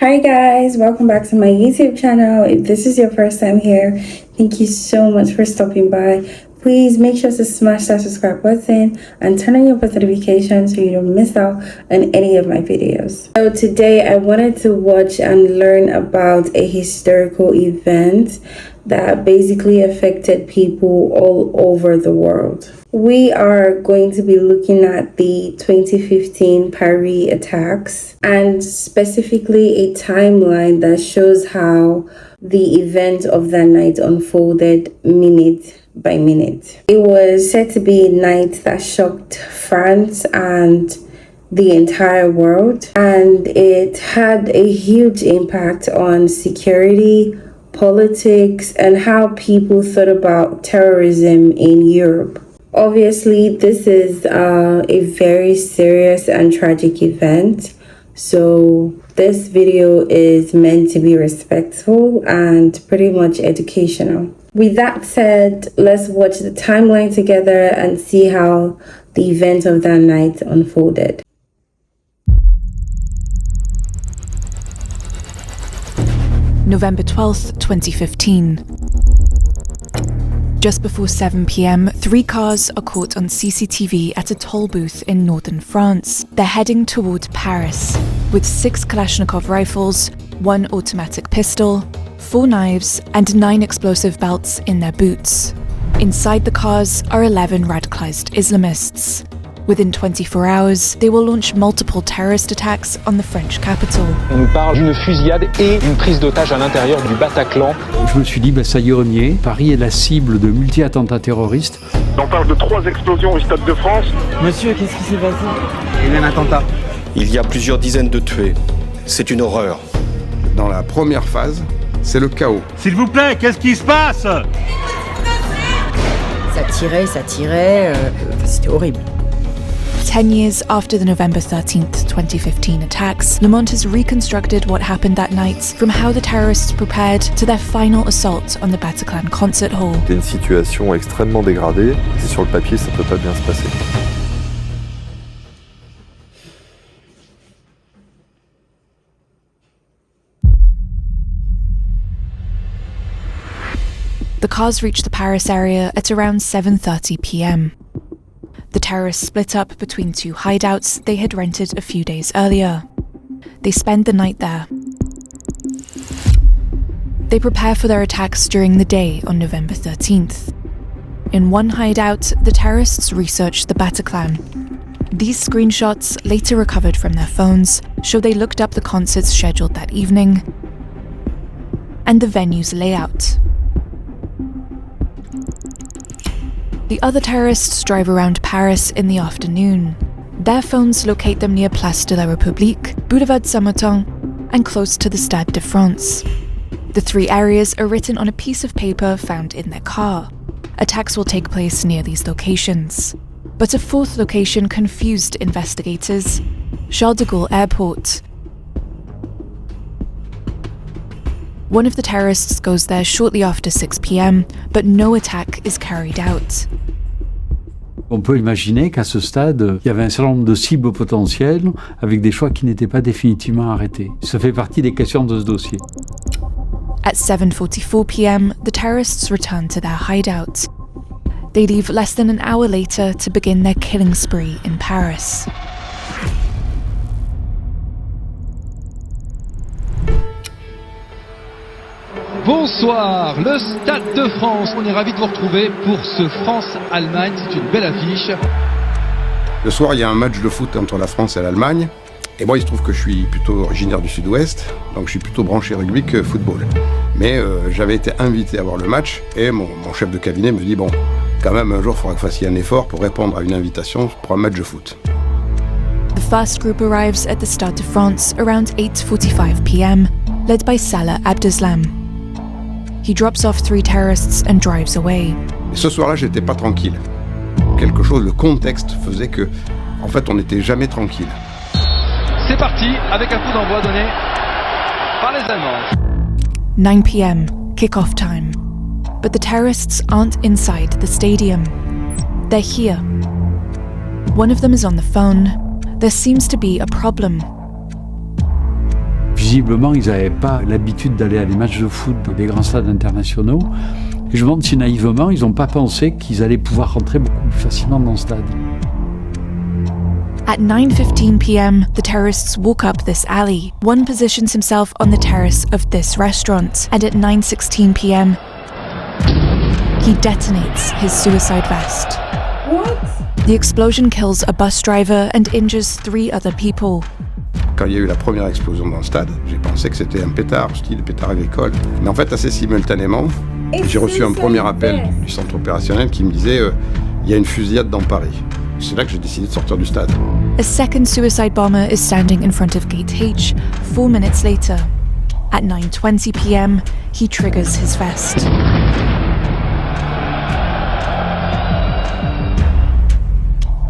Hi guys, welcome back to my YouTube channel. If this is your first time here, thank you so much for stopping by. Please make sure to smash that subscribe button and turn on your post notifications so you don't miss out on any of my videos. So today I wanted to watch and learn about a historical event that basically affected people all over the world. We are going to be looking at the 2015 Paris attacks and specifically a timeline that shows how the event of that night unfolded minute by minute. It was said to be a night that shocked France and the entire world, and it had a huge impact on security, politics, and how people thought about terrorism in Europe. Obviously, this is a very serious and tragic event, so this video is meant to be respectful and pretty much educational. With that said, let's watch the timeline together and see how the event of that night unfolded. November 12th, 2015. Just before 7 p.m, 3 cars are caught on CCTV at a toll booth in northern France. They're heading toward Paris with 6 Kalashnikov rifles, 1 automatic pistol, 4 knives, and 9 explosive belts in their boots. Inside the cars are 11 radicalized Islamists. Within 24 hours, they will launch multiple terrorist attacks on the French capital. On nous parle d'une fusillade et d'une prise d'otage à l'intérieur du Bataclan. Je me suis dit, ça y est, on y est. Paris est la cible de multi-attentats terroristes. On parle de 3 explosions au Stade de France. Monsieur, qu'est-ce qui s'est passé? Il y a eu un attentat. Il y a plusieurs dizaines de tués. C'est une horreur. Dans la première phase, c'est le chaos. S'il vous plaît, qu'est-ce qui se passe? Ça tirait, c'était horrible. 10 years after the November 13th, 2015 attacks, Le Monde has reconstructed what happened that night, from how the terrorists prepared to their final assault on the Bataclan concert hall. C'est une situation extrêmement dégradée, et sur le papier, ça peut pas bien se passer. The cars reached the Paris area at around 7:30 p.m. The terrorists split up between 2 hideouts they had rented a few days earlier. They spend the night there. They prepare for their attacks during the day on November 13th. In one hideout, the terrorists researched the Bataclan. These screenshots, later recovered from their phones, show they looked up the concerts scheduled that evening and the venue's layout. The other terrorists drive around Paris in the afternoon. Their phones locate them near Place de la République, Boulevard Saint-Martin, and close to the Stade de France. The 3 areas are written on a piece of paper found in their car. Attacks will take place near these locations. But a 4th location confused investigators: Charles de Gaulle Airport. One of the terrorists goes there shortly after 6 p.m, but no attack is carried out. On peut imaginer qu'à ce stade, il y avait un certain nombre de cibles potentielles avec des choix qui n'étaient pas définitivement arrêtés. Ça fait partie des questions de ce dossier. At 7:44 p.m, the terrorists return to their hideout. They leave less than an hour later to begin their killing spree in Paris. Bonsoir, le Stade de France. On est ravis de vous retrouver pour ce France-Allemagne. C'est une belle affiche. Le soir, il y a un match de foot entre la France et l'Allemagne. Et moi, il se trouve que je suis plutôt originaire du Sud-Ouest, donc je suis plutôt branché rugby que football. Mais j'avais été invité à voir le match et mon chef de cabinet me dit « Bon, quand même, un jour, il faudra que vous fassiez un effort pour répondre à une invitation pour un match de foot. » The first group arrives at the Stade de France around 8:45 p.m, led by Salah Abdeslam. He drops off 3 terrorists and drives away. Et ce soir-là, j'étais pas tranquille. Quelque chose, le contexte faisait que, en fait, on n'était jamais tranquille. C'est parti avec un coup d'envoi donné par les Allemands. 9 p.m, kick-off time. But the terrorists aren't inside the stadium. They're here. One of them is on the phone. There seems to be a problem. Visiblement, ils n'avaient pas l'habitude d'aller à des matchs de foot dans des grands stades internationaux. Et je me demande si naïvement, ils n'ont pas pensé qu'ils allaient pouvoir rentrer beaucoup plus facilement dans le stade. At 9:15 p.m., the terrorists walk up this alley. One positions himself on the terrace of this restaurant, and at 9:16 p.m., he detonates his suicide vest. What? The explosion kills a bus driver and injures 3 other people. Quand il y a eu la première explosion dans le stade, j'ai pensé que c'était un pétard, style pétard agricole. Mais en fait, assez simultanément, j'ai reçu un premier appel du centre opérationnel qui me disait il y a une fusillade dans Paris. C'est là que j'ai décidé de sortir du stade. A second suicide bomber is standing in front of Gate H 4 minutes later. At 9:20 p.m., he triggers his vest.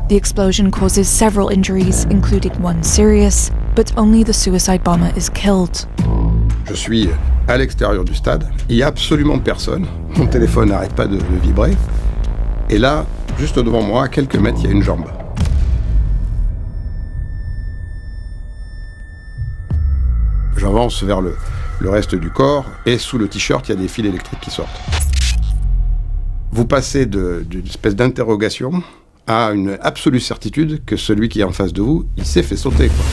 The explosion causes several injuries, including one serious, but only the suicide bomber is killed. Je suis à l'extérieur du stade, il n'y a absolument personne, mon téléphone n'arrête pas de vibrer, et là, juste devant moi, à quelques mètres, il y a une jambe. J'avance vers le reste du corps, et sous le t-shirt, il y a des fils électriques qui sortent. Vous passez d'une espèce d'interrogation à une absolue certitude que celui qui est en face de vous, il s'est fait sauter, quoi.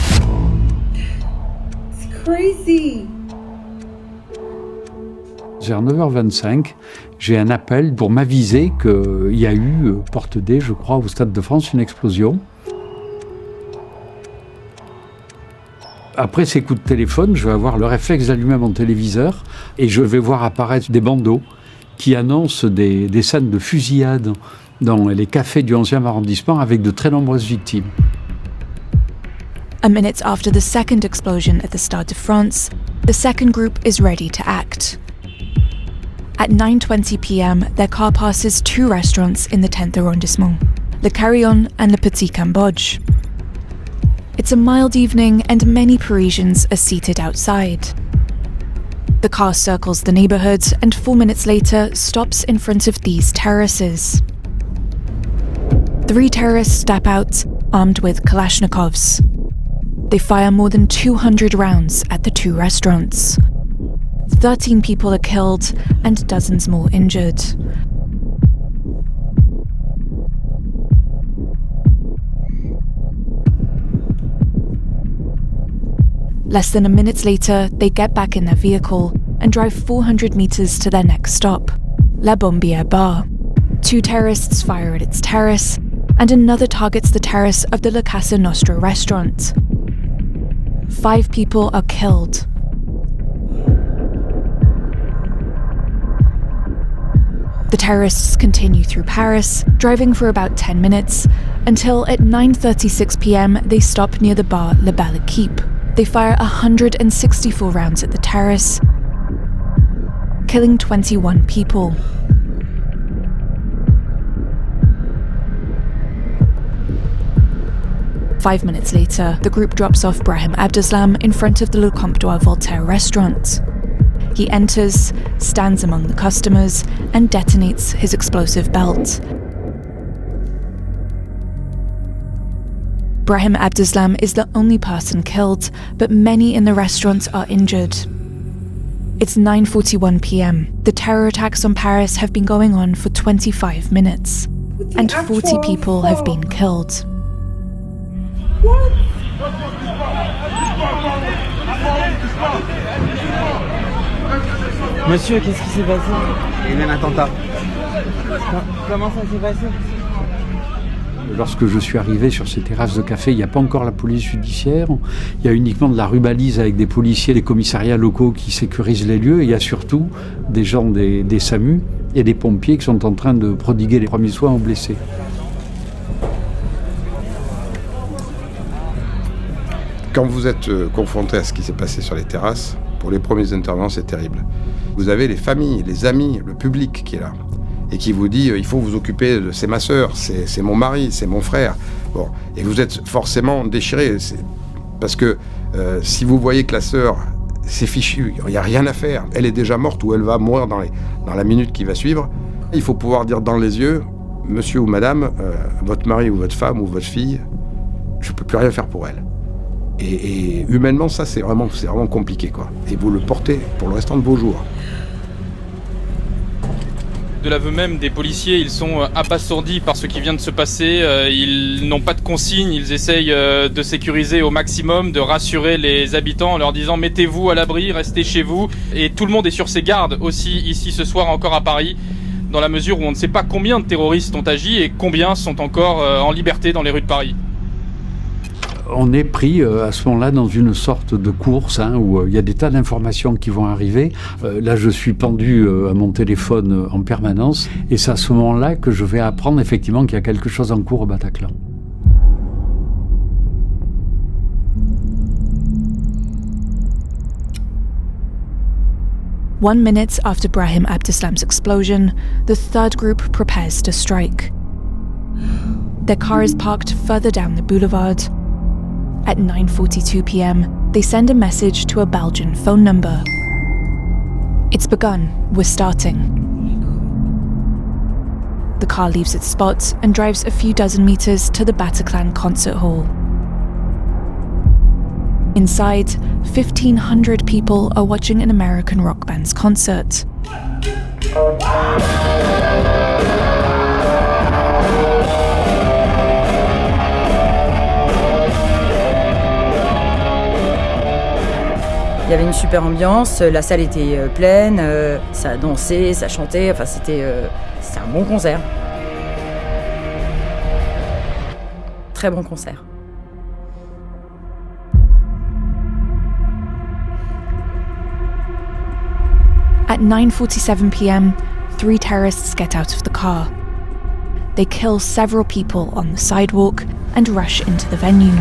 It's crazy. Vers 9h25, j'ai un appel pour m'aviser qu'il y a eu, porte D, je crois, au Stade de France, une explosion. Après ces coups de téléphone, je vais avoir le réflexe d'allumer mon téléviseur et je vais voir apparaître des bandeaux qui annoncent des scènes de fusillade dans les cafés du 11e arrondissement avec de très nombreuses victimes. A minute after the second explosion at the Stade de France, the second group is ready to act. At 9:20 p.m., their car passes 2 restaurants in the 10th arrondissement, Le Carillon and Le Petit Cambodge. It's a mild evening and many Parisians are seated outside. The car circles the neighborhood and 4 minutes later stops in front of these terraces. 3 terrorists step out, armed with Kalashnikovs. They fire more than 200 rounds at the 2 restaurants. 13 people are killed and dozens more injured. Less than a minute later, they get back in their vehicle and drive 400 meters to their next stop, La Bombière Bar. 2 terrorists fire at its terrace, and another targets the terrace of the La Casa Nostra restaurant. 5 people are killed. The terrorists continue through Paris, driving for about 10 minutes, until at 9:36 p.m. they stop near the bar Le Belle Équipe. They fire 164 rounds at the terrace, killing 21 people. Five minutes later, the group drops off Brahim Abdeslam in front of the Le Comptoir Voltaire restaurant. He enters, stands among the customers, and detonates his explosive belt. Brahim Abdeslam is the only person killed, but many in the restaurant are injured. It's 9:41 p.m. The terror attacks on Paris have been going on for 25 minutes, and 40 people have been killed. What? Monsieur, qu'est-ce qui s'est passé? Il y a eu un attentat. Comment ça s'est passé? Lorsque je suis arrivé sur ces terrasses de café, il n'y a pas encore la police judiciaire. Il y a uniquement de la rubalise avec des policiers, des commissariats locaux qui sécurisent les lieux. Et il y a surtout des gens des SAMU et des pompiers qui sont en train de prodiguer les premiers soins aux blessés. Quand vous êtes confronté à ce qui s'est passé sur les terrasses, pour les premiers intervenants, c'est terrible. Vous avez les familles, les amis, le public qui est là et qui vous dit il faut vous occuper de c'est ma sœur, c'est mon mari, c'est mon frère. Bon, et vous êtes forcément déchiré parce que si vous voyez que la sœur c'est fichu, il n'y a rien à faire, elle est déjà morte ou elle va mourir dans la minute qui va suivre, il faut pouvoir dire dans les yeux monsieur ou madame, votre mari ou votre femme ou votre fille, je ne peux plus rien faire pour elle. Et humainement, ça, c'est vraiment compliqué, quoi. Et vous le portez pour le restant de vos jours. De l'aveu même des policiers, ils sont abasourdis par ce qui vient de se passer. Ils n'ont pas de consignes, ils essayent de sécuriser au maximum, de rassurer les habitants en leur disant « mettez-vous à l'abri, restez chez vous ». Et tout le monde est sur ses gardes aussi ici ce soir encore à Paris, dans la mesure où on ne sait pas combien de terroristes ont agi et combien sont encore en liberté dans les rues de Paris. On est pris à ce moment-là dans une sorte de course où il y a des tas d'informations qui vont arriver. Là, je suis pendu à mon téléphone en permanence et c'est à ce moment-là que je vais apprendre effectivement qu'il y a quelque chose en cours au Bataclan. One minute after Brahim Abdeslam's explosion, the third group prepares to strike. Their car is parked further down the boulevard. At 9:42 p.m, they send a message to a Belgian phone number. It's begun, we're starting. The car leaves its spot and drives a few dozen meters to the Bataclan concert hall. Inside, 1,500 people are watching an American rock band's concert. Il y avait une super ambiance, la salle était pleine, ça dansait, ça chantait, enfin c'était un bon concert. Très bon concert. At 9:47 p.m, 3 terrorists get out of the car. They kill several people on the sidewalk and rush into the venue.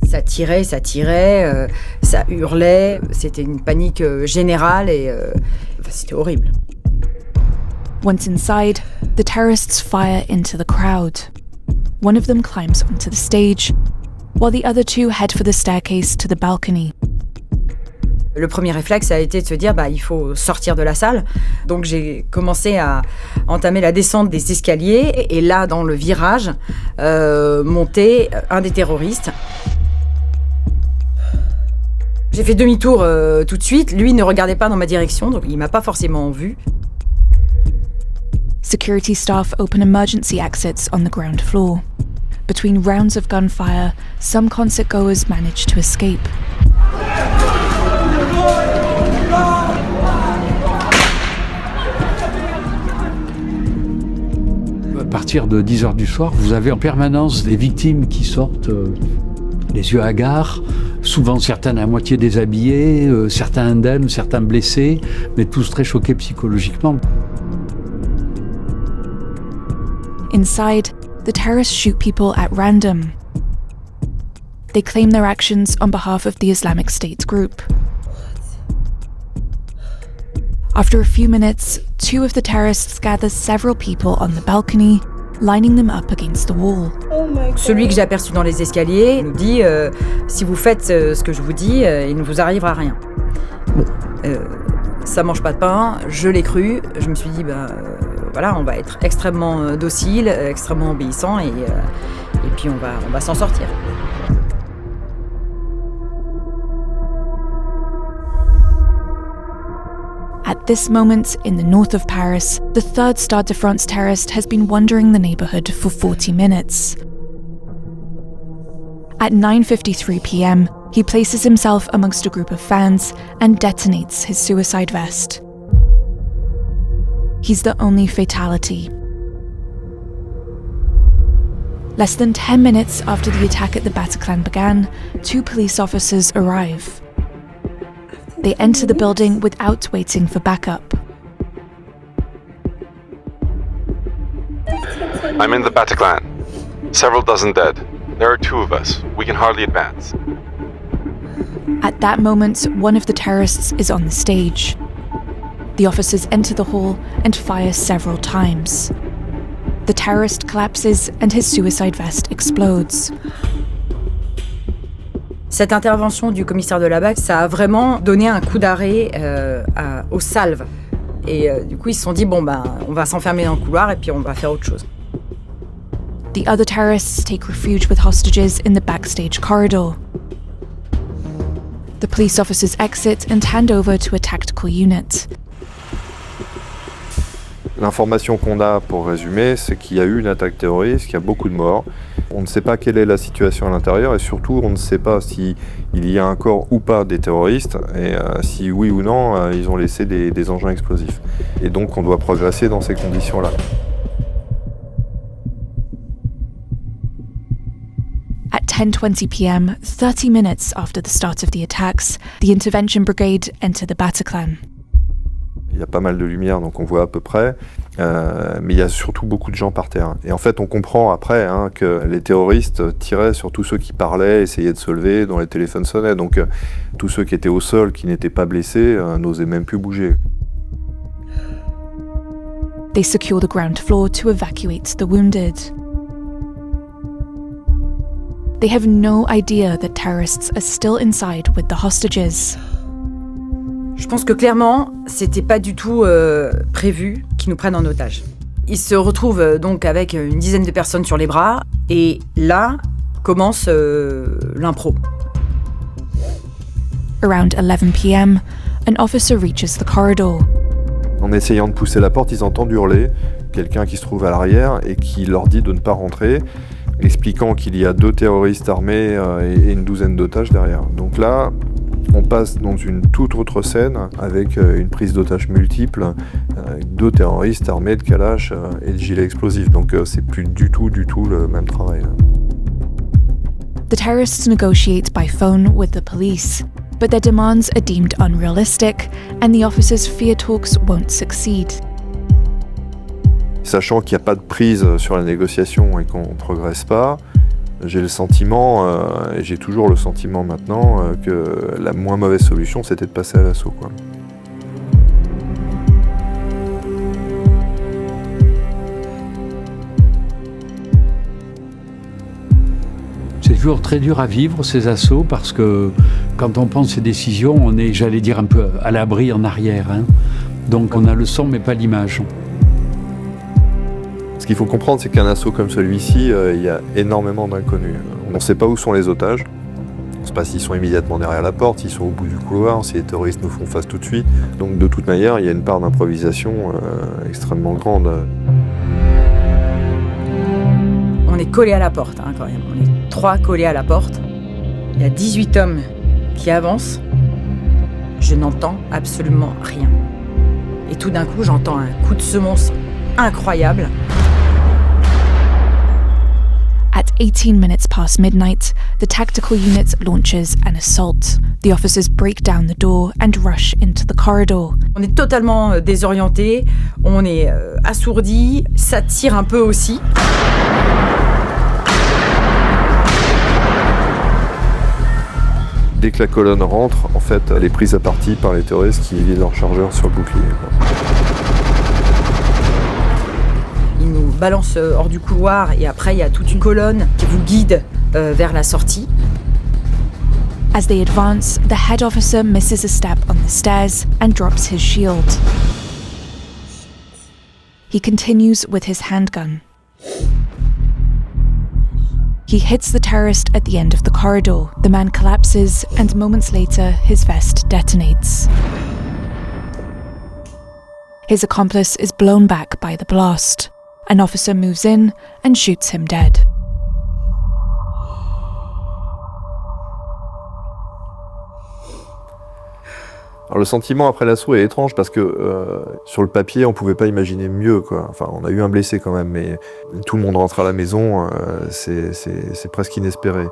Ça tirait, ça hurlait, c'était une panique générale et c'était horrible. Once inside, the terrorists fire into the crowd. One of them climbs onto the stage, while the other two head for the staircase to the balcony. Le premier réflexe a été de se dire il faut sortir de la salle. Donc j'ai commencé à entamer la descente des escaliers et là dans le virage montait un des terroristes. J'ai fait demi-tour tout de suite. Lui ne regardait pas dans ma direction, donc il m'a pas forcément vu. Security staff open emergency exits on the ground floor. Between rounds of gunfire, some concert goers manage to escape. À partir de 10h du soir, vous avez en permanence des victimes qui sortent les yeux hagards, souvent certains à moitié déshabillés, certains indemnes, certains blessés, mais tous très choqués psychologiquement. Inside, the terrorists shoot people at random. They claim their actions on behalf of the Islamic State group. After a few minutes, 2 of the terrorists gather several people on the balcony, lining them up against the wall. Celui que j'ai aperçu dans les escaliers nous dit si vous faites ce que je vous dis, il ne vous arrivera rien. Bon, ça mange pas de pain, je l'ai cru, je me suis dit voilà, on va être extrêmement docile, extrêmement obéissant et puis on va s'en sortir. At this moment, in the north of Paris, the third Stade de France terrorist has been wandering the neighbourhood for 40 minutes. At 9:53 p.m, he places himself amongst a group of fans and detonates his suicide vest. He's the only fatality. Less than 10 minutes after the attack at the Bataclan began, 2 police officers arrive. They enter the building without waiting for backup. I'm in the Bataclan. Several dozen dead. There are 2 of us. We can hardly advance. At that moment, one of the terrorists is on the stage. The officers enter the hall and fire several times. The terrorist collapses and his suicide vest explodes. Cette intervention du commissaire de la BAC, ça a vraiment donné un coup d'arrêt aux salves. Et du coup, ils se sont dit, on va s'enfermer dans le couloir et puis on va faire autre chose. The other terrorists take refuge with hostages in the backstage corridor. The police officers exit and hand over to a tactical unit. L'information qu'on a, pour résumer, c'est qu'il y a eu une attaque terroriste, qu'il y a beaucoup de morts. On ne sait pas quelle est la situation à l'intérieur et surtout, on ne sait pas s'il y a un corps ou pas des terroristes et si oui ou non, ils ont laissé des engins explosifs. Et donc, on doit progresser dans ces conditions-là. At 10:20 p.m., 30 minutes after the start of the attacks, the intervention brigade enter the Bataclan. Il y a pas mal de lumière, donc on voit à peu près, mais il y a surtout beaucoup de gens par terre. Et en fait, on comprend après que les terroristes tiraient sur tous ceux qui parlaient, essayaient de se lever, dont les téléphones sonnaient. Donc tous ceux qui étaient au sol, qui n'étaient pas blessés, n'osaient même plus bouger. They secure the ground floor to evacuate the wounded. They have no idea that terrorists are still inside with the hostages. Je pense que clairement, c'était pas du tout prévu qu'ils nous prennent en otage. Ils se retrouvent donc avec une dizaine de personnes sur les bras, et là commence l'impro. Around 11 p.m., an officer reaches the corridor. En essayant de pousser la porte, ils entendent hurler quelqu'un qui se trouve à l'arrière et qui leur dit de ne pas rentrer, expliquant qu'il y a 2 terroristes armés et une douzaine d'otages derrière. Donc là, on passe dans une toute autre scène avec une prise d'otages multiple, 2 terroristes armés de kalash et de gilets explosifs. Donc c'est plus du tout le même travail. The terrorists negotiate by phone with the police, but their demands are deemed unrealistic, and the officers fear talks won't succeed. Sachant qu'il n'y a pas de prise sur la négociation et qu'on ne progresse pas, j'ai le sentiment, et j'ai toujours le sentiment maintenant, que la moins mauvaise solution, c'était de passer à l'assaut, quoi. C'est toujours très dur à vivre, ces assauts, parce que quand on prend ces décisions, on est, j'allais dire, un peu à l'abri en arrière. Donc on a le son, mais pas l'image. Ce qu'il faut comprendre, c'est qu'un assaut comme celui-ci, il y a énormément d'inconnus. On ne sait pas où sont les otages. On ne sait pas s'ils sont immédiatement derrière la porte, s'ils sont au bout du couloir, si les terroristes nous font face tout de suite. Donc de toute manière, il y a une part d'improvisation extrêmement grande. On est collés à la porte, quand même. On est 3 collés à la porte. Il y a 18 hommes qui avancent. Je n'entends absolument rien. Et tout d'un coup, j'entends un coup de semonce incroyable. At 18 minutes past midnight, the tactical unit launches an assault. The officers break down the door and rush into the corridor. On est totalement désorientés, on est assourdis, ça tire un peu aussi. Dès que la colonne rentre, en fait, elle est prise à partie par les terroristes qui vident leur chargeur sur le bouclier, quoi. Ils nous balancent hors du couloir et après il y a toute une colonne qui vous guide vers la sortie. As they advance, the head officer misses a step on the stairs and drops his shield. He continues with his handgun. He hits the terrorist at the end of the corridor. The man collapses, and moments later, his vest detonates. His accomplice is blown back by the blast. An officer moves in and shoots him dead. Alors le sentiment après l'assaut est étrange parce que sur le papier on pouvait pas imaginer mieux, quoi. Enfin on a eu un blessé quand même, mais tout le monde rentre à la maison, c'est presque inespéré.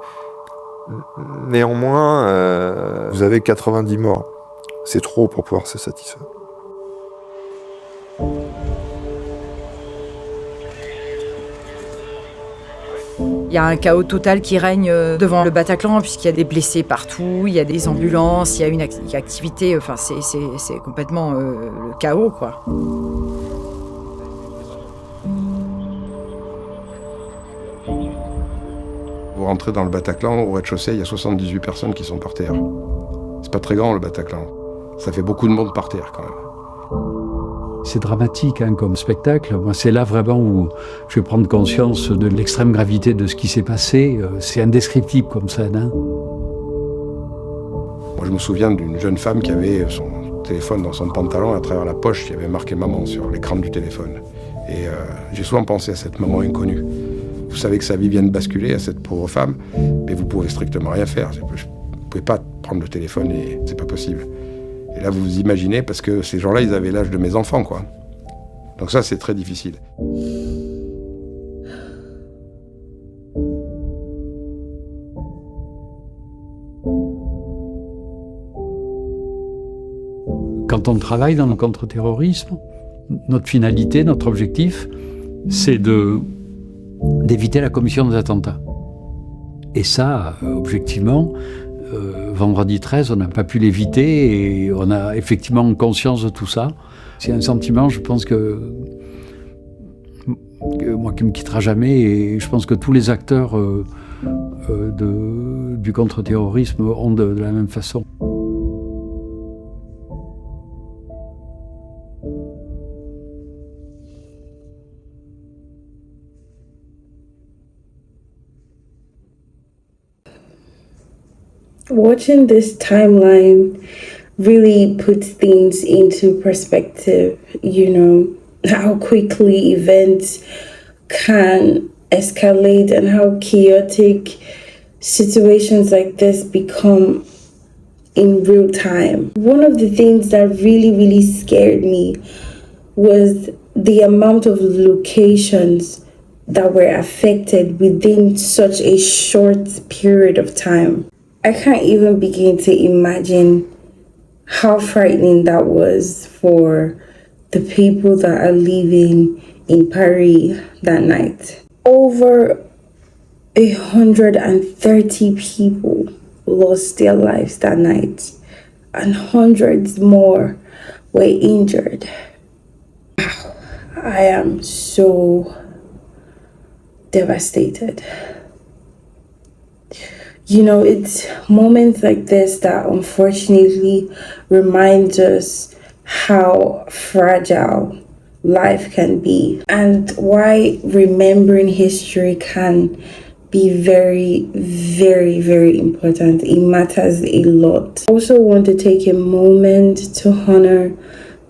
Néanmoins, vous avez 90 morts. C'est trop pour pouvoir se satisfaire. Il y a un chaos total qui règne devant le Bataclan puisqu'il y a des blessés partout, il y a des ambulances, il y a une activité, enfin c'est complètement le chaos, quoi. Vous rentrez dans le Bataclan, au rez-de-chaussée, il y a 78 personnes qui sont par terre. C'est pas très grand le Bataclan. Ça fait beaucoup de monde par terre quand même. C'est dramatique hein, comme spectacle. Moi, c'est là vraiment où je vais prendre conscience de l'extrême gravité de ce qui s'est passé. C'est indescriptible comme scène. Hein. Moi, je me souviens d'une jeune femme qui avait son téléphone dans son pantalon, à travers la poche, qui avait marqué maman sur l'écran du téléphone. Et j'ai souvent pensé à cette maman inconnue. Vous savez que sa vie vient de basculer à cette pauvre femme, mais vous pouvez strictement rien faire. Vous ne pouvez pas prendre le téléphone et c'est pas possible. Et là, vous vous imaginez, parce que ces gens-là, ils avaient l'âge de mes enfants, quoi. Donc ça, c'est très difficile. Quand on travaille dans le contre-terrorisme, notre finalité, notre objectif, c'est d'éviter la commission des attentats. Et ça, objectivement, vendredi 13, on n'a pas pu l'éviter et on a effectivement conscience de tout ça. C'est un sentiment, je pense que moi qui ne me quittera jamais, et je pense que tous les acteurs du contre-terrorisme ont de la même façon. Watching this timeline really puts things into perspective, you know, how quickly events can escalate and how chaotic situations like this become in real time. One of the things that really scared me was the amount of locations that were affected within such a short period of time. I can't even begin to imagine how frightening that was for the people that are living in Paris that night. Over 130 people lost their lives that night, and hundreds more were injured. Wow, I am so devastated. You know, it's moments like this that unfortunately remind us how fragile life can be and why remembering history can be very important. It matters a lot. I also want to take a moment to honor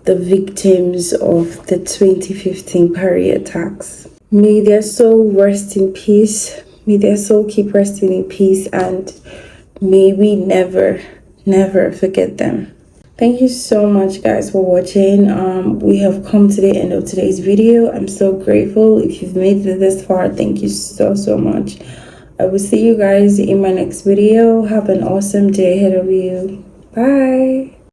the victims of the 2015 Paris attacks. May their soul rest in peace. May their soul keep resting in peace, and may we never forget them. Thank you so much, guys, for watching. We have come to the end of today's video. I'm so grateful. If you've made it this far, thank you so much. I will see you guys in my next video. Have an awesome day ahead of you. Bye.